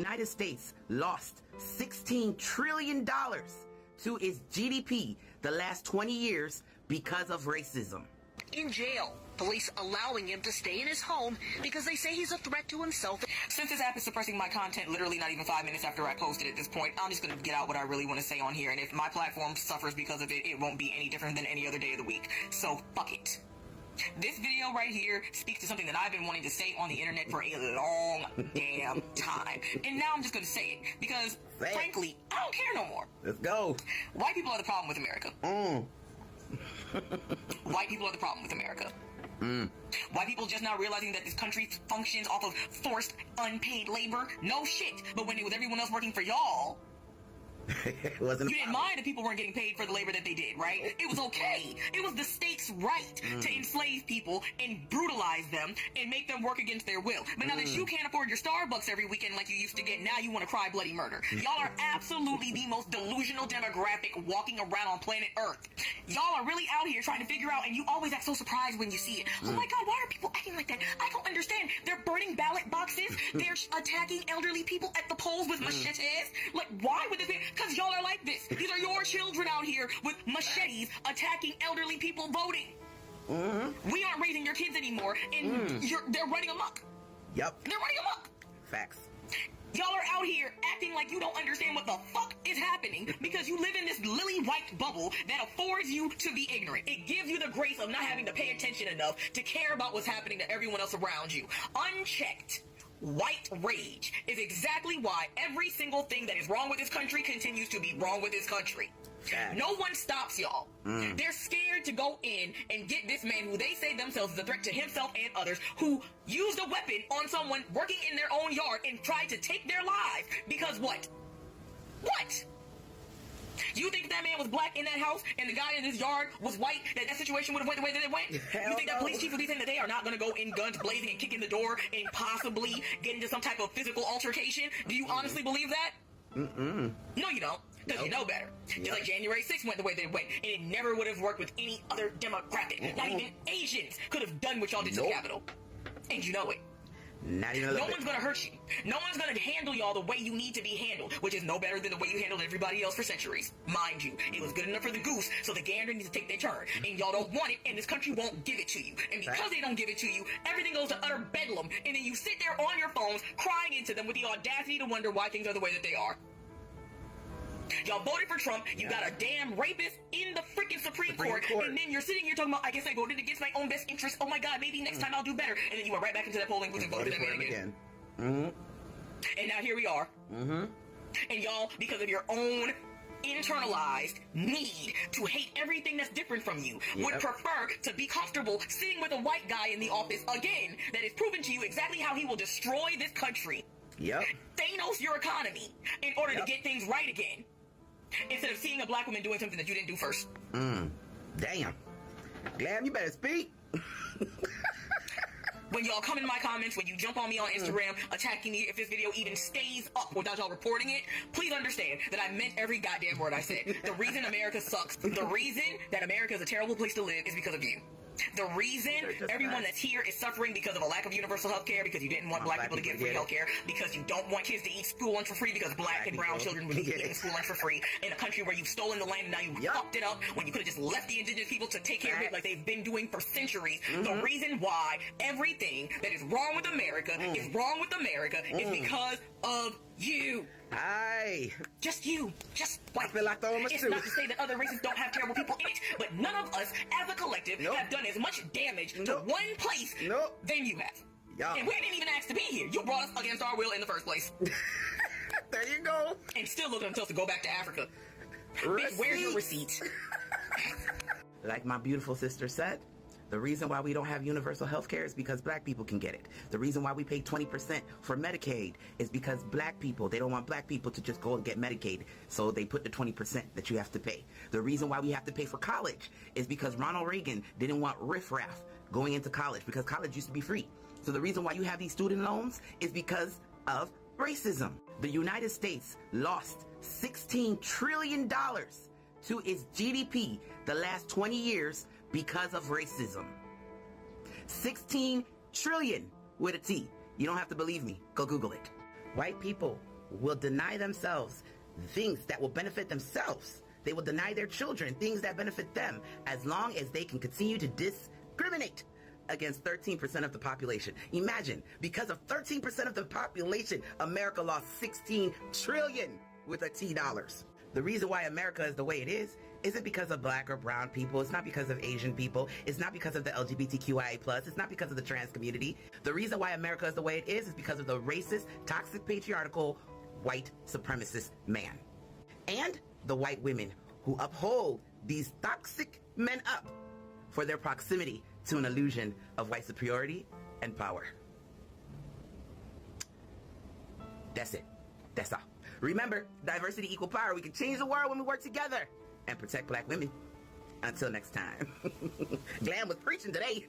United States lost $16 trillion to its GDP the last 20 years because of racism. In jail, police allowing him to stay in his home because they say he's a threat to himself. Since this app is suppressing my content literally not even 5 minutes after I posted at this point, I'm just going to get out what I really want to say on here, and if my platform suffers because of it, it won't be any different than any other day of the week. So, fuck it. This video right here speaks to something that I've been wanting to say on the internet for a long damn time. And now I'm just going to say it because, frankly, I don't care no more. Let's go. White people are the problem with America. White people are the problem with America. White people just now realizing that this country functions off of forced, unpaid labor? No shit. But when it was everyone else working for y'all, It wasn't you didn't mind that people weren't getting paid for the labor that they did, right? It was okay. It was the state's right to enslave people and brutalize them and make them work against their will. But now that you can't afford your Starbucks every weekend like you used to get, now you want to cry bloody murder. Y'all are absolutely the most delusional demographic walking around on planet Earth. Y'all are really out here trying to figure out, and you always act so surprised when you see it. Oh my God, why are people acting like that? I don't understand. They're burning ballot boxes. They're attacking elderly people at the polls with machetes. Like, why would this be? Because y'all are like this. These are your children out here with machetes attacking elderly people voting. We aren't raising your kids anymore, and they're running amok. Yep. They're running amok. Facts. Y'all are out here acting like you don't understand what the fuck is happening because you live in this lily white bubble that affords you to be ignorant. It gives you the grace of not having to pay attention enough to care about what's happening to everyone else around you. Unchecked white rage is exactly why every single thing that is wrong with this country continues to be wrong with this country. No one stops y'all. They're scared to go in and get this man who they say themselves is a threat to himself and others, who used a weapon on someone working in their own yard and tried to take their lives because what? What? You think that man was black in that house and the guy in his yard was white, that situation would have went the way that it went? You think that police chief would be saying that they are not going to go in guns blazing and kick in the door and possibly get into some type of physical altercation? Do you honestly believe that? No, you don't. Because you know better. Just like January 6th went the way that it went. And it never would have worked with any other demographic. Not even Asians could have done what y'all did to the Capitol. And you know it. Not even a no little one's going to hurt you. No one's going to handle y'all the way you need to be handled, which is no better than the way you handled everybody else for centuries. Mind you, it was good enough for the goose, so the gander needs to take their turn. And y'all don't want it, and this country won't give it to you. And because they don't give it to you, everything goes to utter bedlam, and then you sit there on your phones crying into them with the audacity to wonder why things are the way that they are. Y'all voted for Trump, you got a damn rapist in the freaking Supreme Court, and then you're sitting here talking about, I guess I voted against my own best interest, oh my God, maybe next time I'll do better, and then you went right back into that polling booth and voted for that man again. And now here we are. And y'all, because of your own internalized need to hate everything that's different from you, would prefer to be comfortable sitting with a white guy in the office again that has proven to you exactly how he will destroy this country. Thanos your economy in order to get things right again. Instead of seeing a black woman doing something that you didn't do first. Damn. Glam, you better speak. When y'all come in my comments, when you jump on me on Instagram, attacking me, if this video even stays up without y'all reporting it, please understand that I meant every goddamn word I said. The reason America sucks, the reason that America is a terrible place to live is because of you. The reason everyone that's here is suffering because of a lack of universal health care, because you didn't want black people to get free health care, because you don't want kids to eat school lunch for free, because black and brown children would be eating school lunch for free in a country where you've stolen the land and now you fucked it up when you could have just left the indigenous people to take care of it like they've been doing for centuries. The reason why everything that is wrong with America is wrong with America is because of you. Just you. Just white. I feel like throwing my It's not to say that other races don't have terrible people in it, but none of us as a collective have done as much damage to one place than you have. And we didn't even ask to be here. You brought us against our will in the first place. There you go. And still looking to tell us to go back to Africa. Bitch, where's your receipt? Like my beautiful sister said, the reason why we don't have universal health care is because black people can get it. The reason why we pay 20% for Medicaid is because black people, they don't want black people to just go and get Medicaid. So they put the 20% that you have to pay. The reason why we have to pay for college is because Ronald Reagan didn't want riffraff going into college because college used to be free. So the reason why you have these student loans is because of racism. The United States lost $16 trillion to its GDP the last 20 years because of racism. 16 trillion with a T. You don't have to believe me. Go Google it. White people will deny themselves things that will benefit themselves. They will deny their children things that benefit them as long as they can continue to discriminate against 13% of the population. Imagine, because of 13% of the population, America lost 16 trillion with a T dollars. The reason why America is the way it is isn't because of black or brown people. It's not because of Asian people. It's not because of the LGBTQIA+. It's not because of the trans community. The reason why America is the way it is because of the racist, toxic, patriarchal, white supremacist man. And the white women who uphold these toxic men up for their proximity to an illusion of white superiority and power. That's it. That's all. Remember, diversity equal power. We can change the world when we work together and protect black women. Until next time. Glam was preaching today.